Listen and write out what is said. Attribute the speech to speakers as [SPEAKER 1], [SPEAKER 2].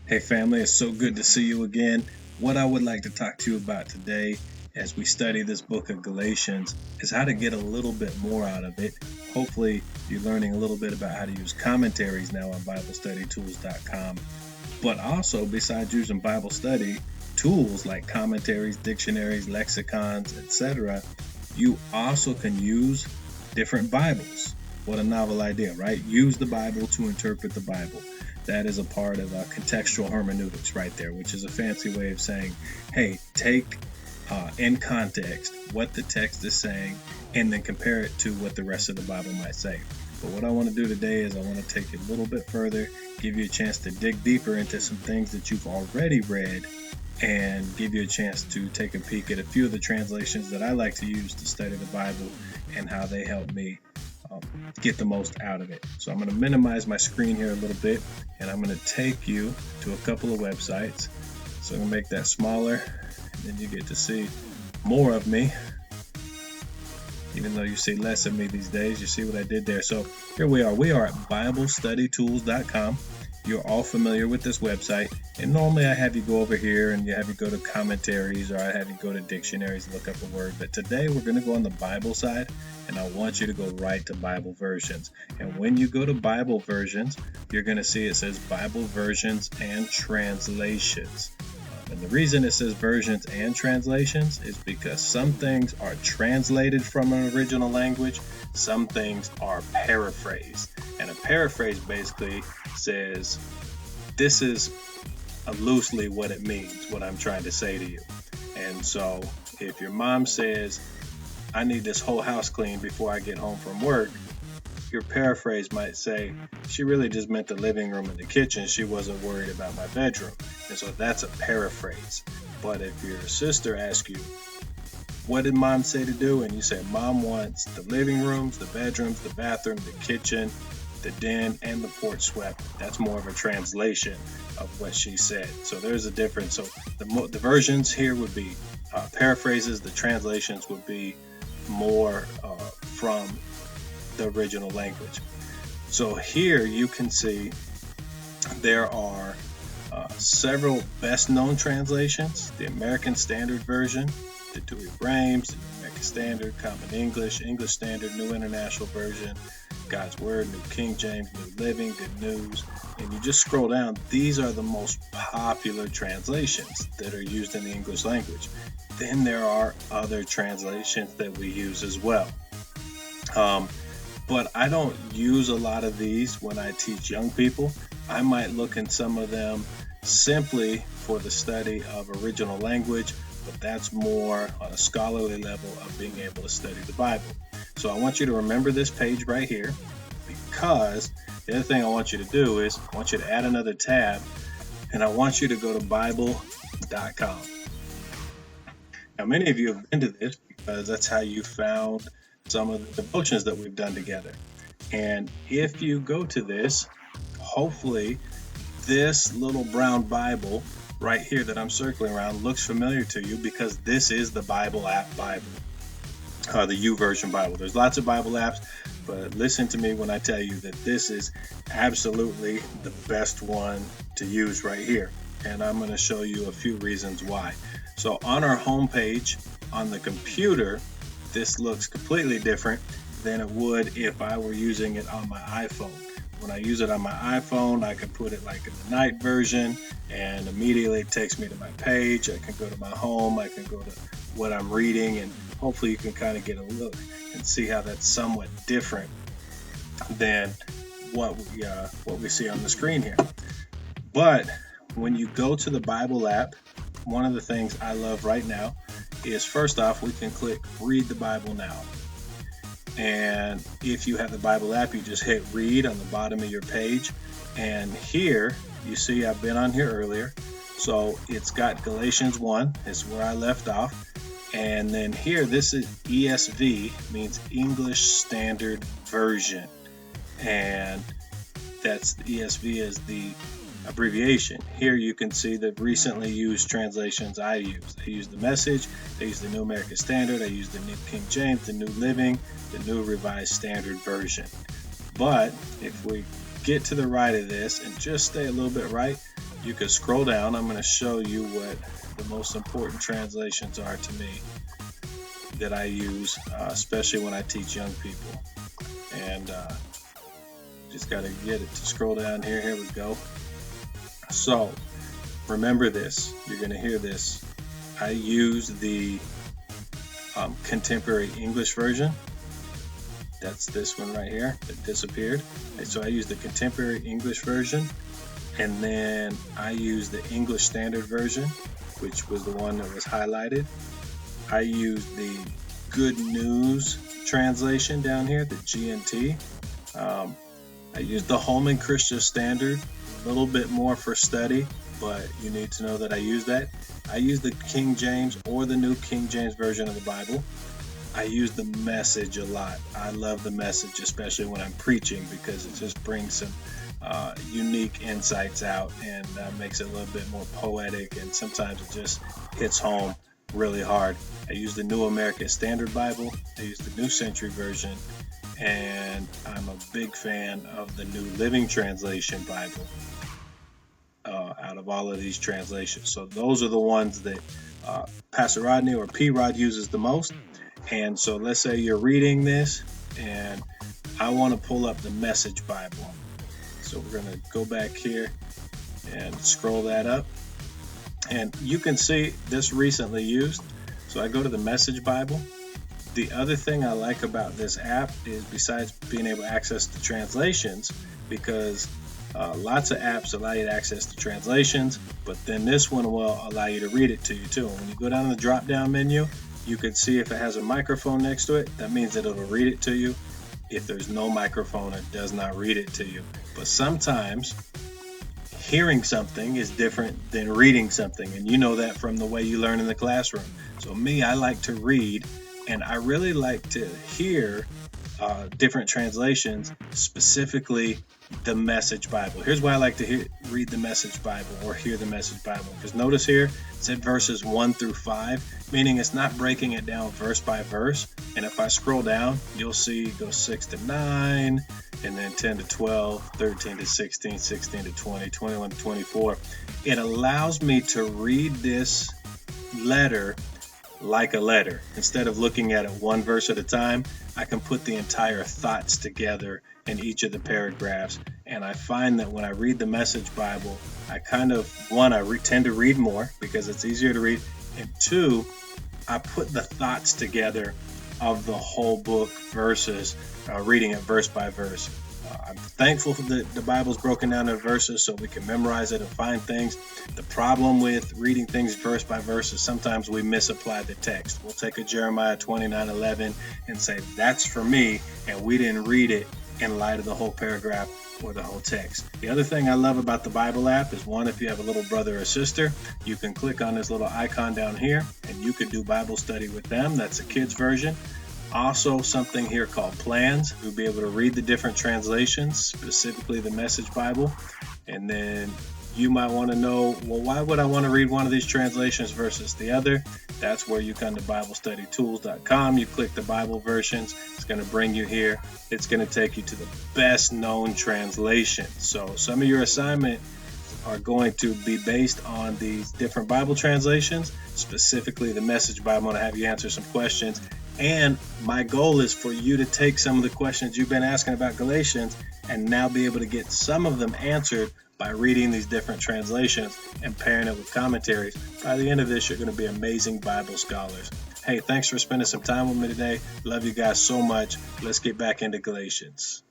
[SPEAKER 1] Hey family, it's so good to see you again. What I would like to talk to you about today as we study this book of Galatians is how to get a little bit more out of it. Hopefully, you're learning a little bit about how to use commentaries now on BibleStudyTools.com. But also, besides using Bible study tools like commentaries, dictionaries, lexicons, etc., you also can use different Bibles. What a novel idea, right? Use the Bible to interpret the Bible. That is a part of contextual hermeneutics right there, which is a fancy way of saying, hey, take in context what the text is saying and then compare it to what the rest of the Bible might say. But what I want to do today is I want to take it a little bit further, give you a chance to dig deeper into some things that you've already read, and give you a chance to take a peek at a few of the translations that I like to use to study the Bible and how they help me get the most out of it. So I'm going to minimize my screen here a little bit, and I'm going to take you to a couple of websites. So I'm going to make that smaller, and then you get to see more of me. Even though you see less of me these days, you see what I did there. So here we are. We are at BibleStudyTools.com. You're all familiar with this website, and normally I have you go over here and have you go to commentaries, or I have you go to dictionaries and look up a word. But today we're going to go on the Bible side, and I want you to go right to Bible versions. And when you go to Bible versions, you're going to see it says Bible versions and translations. And the reason it says versions and translations is because some things are translated from an original language, some things are paraphrased. And a paraphrase basically says, this is loosely what it means, what I'm trying to say to you. And so if your mom says, I need this whole house cleaned before I get home from work, your paraphrase might say, she really just meant the living room and the kitchen. She wasn't worried about my bedroom. And so that's a paraphrase. But if your sister asks you, what did mom say to do? And you say, mom wants the living rooms, the bedrooms, the bathroom, the kitchen, the den, and the porch swept. That's more of a translation of what she said. So there's a difference. So the versions here would be paraphrases. The translations would be more from the original language. So here you can see there are several best known translations: the American Standard Version, the Douay-Rheims, the New American Standard, Common English, English Standard, New International Version, God's Word, New King James, New Living, Good News. And you just scroll down, these are the most popular translations that are used in the English language. Then there are other translations that we use as well. But I don't use a lot of these when I teach young people. I might look in some of them simply for the study of original language, but that's more on a scholarly level of being able to study the Bible. So I want you to remember this page right here, because the other thing I want you to do is I want you to add another tab, and I want you to go to Bible.com. Now, many of you have been to this because that's how you found some of the devotions that we've done together. And if you go to this, hopefully this little brown Bible right here that I'm circling around looks familiar to you, because this is the Bible app Bible, the YouVersion Bible. There's lots of Bible apps, but listen to me when I tell you that this is absolutely the best one to use right here. And I'm going to show you a few reasons why. So on our home page on the computer, this looks completely different than it would if I were using it on my iPhone. When I use it on my iPhone, I can put it like in the night version, and immediately it takes me to my page. I can go to my home, I can go to what I'm reading, and hopefully you can kind of get a look and see how that's somewhat different than what we see on the screen here. But when you go to the Bible app, one of the things I love right now is, first off, we can click Read the Bible Now. And if you have the Bible app, you just hit read on the bottom of your page. And here, you see I've been on here earlier. So it's got Galatians 1, is where I left off. And then here, this is ESV, means English Standard Version. And that's ESV is the abbreviation. Here you can see the recently used translations I used. I used the Message, I used the New American Standard, I used the New King James, the New Living, the New Revised Standard Version. But if we get to the right of this and just stay a little bit right, you can scroll down. I'm going to show you what the most important translations are to me that I use, especially when I teach young people. And just got to get it to scroll down here. Here we go. So remember this. You're going to hear this. I use the Contemporary English Version. That's this one right here that disappeared. And so I use the Contemporary English Version, and then I use the English Standard Version, which was the one that was highlighted. I use the Good News translation down here, the GNT. I use the Holman Christian Standard, a little bit more for study, but you need to know that I use that. I use the King James or the New King James Version of the Bible. I use the Message a lot. I love the Message, especially when I'm preaching, because it just brings some unique insights out and makes it a little bit more poetic, and sometimes it just hits home really hard. I use the New American Standard Bible. I use the New Century Version, and I'm a big fan of the New Living Translation Bible out of all of these translations. So those are the ones that Pastor Rodney or P-Rod uses the most. And so let's say you're reading this and I want to pull up the Message Bible. So we're going to go back here and scroll that up. And you can see this recently used. So I go to the Message Bible. The other thing I like about this app is, besides being able to access the translations, because lots of apps allow you to access the translations, but then this one will allow you to read it to you too. When you go down the drop down menu, you can see if it has a microphone next to it, that means that it'll read it to you. If there's no microphone, it does not read it to you. But sometimes hearing something is different than reading something, and you know that from the way you learn in the classroom. So me, I like to read, and I really like to hear different translations, specifically the Message Bible. Here's why I like to read the Message Bible or hear the Message Bible. Because notice here, it said verses 1 through 5, meaning it's not breaking it down verse by verse. And if I scroll down, you'll see it goes 6 to 9, and then 10 to 12, 13 to 16, 16 to 20, 21 to 24. It allows me to read this letter like a letter. Instead of looking at it one verse at a time, I can put the entire thoughts together in each of the paragraphs. And I find that when I read the Message Bible, I kind of, one, I tend to read more because it's easier to read, and two, I put the thoughts together of the whole book versus reading it verse by verse. I'm thankful that the Bible's broken down into verses so we can memorize it and find things. The problem with reading things verse by verse is sometimes we misapply the text. We'll take a Jeremiah 29:11 and say, that's for me, and we didn't read it in light of the whole paragraph or the whole text. The other thing I love about the Bible app is, one, if you have a little brother or sister, you can click on this little icon down here and you can do Bible study with them. That's a kid's version. Also, something here called Plans. You'll be able to read the different translations, specifically the Message Bible. And then you might want to know, well, why would I want to read one of these translations versus the other? That's where you come to BibleStudyTools.com. You click the Bible versions. It's going to bring you here. It's going to take you to the best known translation. So some of your assignment are going to be based on these different Bible translations, specifically the Message Bible. I'm going to have you answer some questions. And my goal is for you to take some of the questions you've been asking about Galatians and now be able to get some of them answered by reading these different translations and pairing it with commentaries. By the end of this, you're going to be amazing Bible scholars. Hey, thanks for spending some time with me today. Love you guys so much. Let's get back into Galatians.